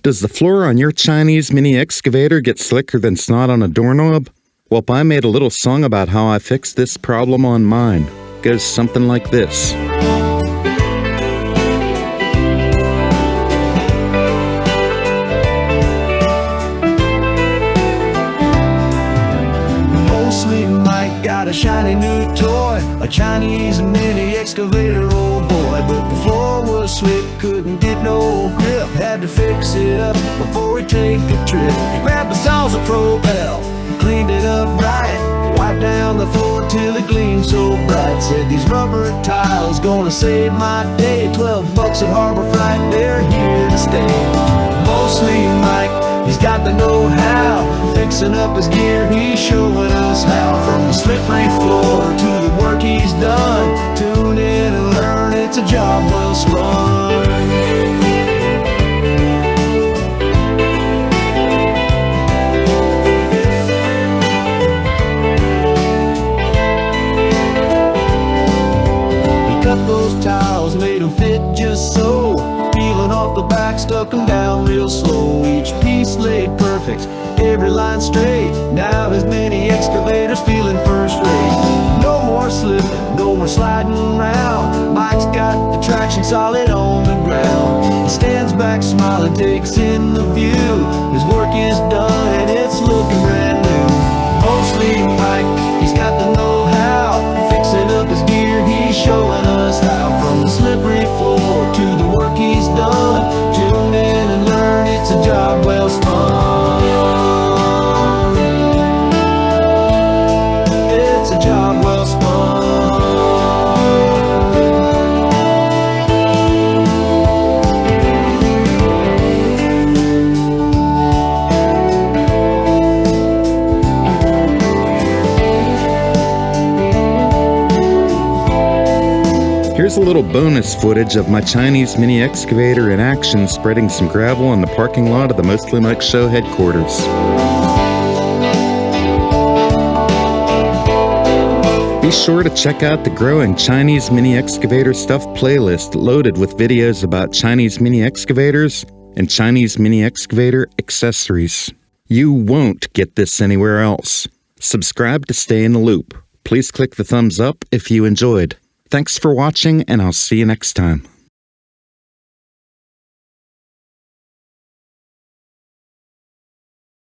Does the floor on your Chinese Mini Excavator get slicker than snot on a doorknob? Well, I made a little song about how I fixed this problem on mine. Goes something like this. Sweet Mike got a shiny new toy, a Chinese Mini Excavator, old boy. But the floor was slick, couldn't get no grip. Had to fix it up before we take a trip. He grabbed the Isopropyl, cleaned it up right, wiped down the floor till it gleamed so bright. Said these rubber tiles gonna save my day. $12 at Harbor Freight, they're here to stay. Mostly Mike, he's got the know-how, fixing up his gear, he's showing us how. From the slippery floor to the work he's done, tune in and learn, it's a job well spun. He cut those tiles, made them fit just so, peeling off the back, stuck them down real slow. Each piece laid perfect, every line straight. Now his Mini Excavator's feeling first rate. No more slipping, no more sliding around. Mike's got the traction solid on the ground. He stands back smiling, takes in the view. His work is done and it's looking brand new. Mostly Mike, he's got the know-how, fixing up his gear, he's showing us how. From the slippery floor to the work he's done, tune in and learn, it's a job well spun. It's a job well spun. Here's a little bonus footage of my Chinese Mini Excavator in action spreading some gravel in the parking lot of the Mostly Mike Show headquarters. Be sure to check out the growing Chinese Mini Excavator Stuff playlist loaded with videos about Chinese Mini Excavators and Chinese Mini Excavator accessories. You won't get this anywhere else. Subscribe to stay in the loop. Please click the thumbs up if you enjoyed. Thanks for watching, and I'll see you next time.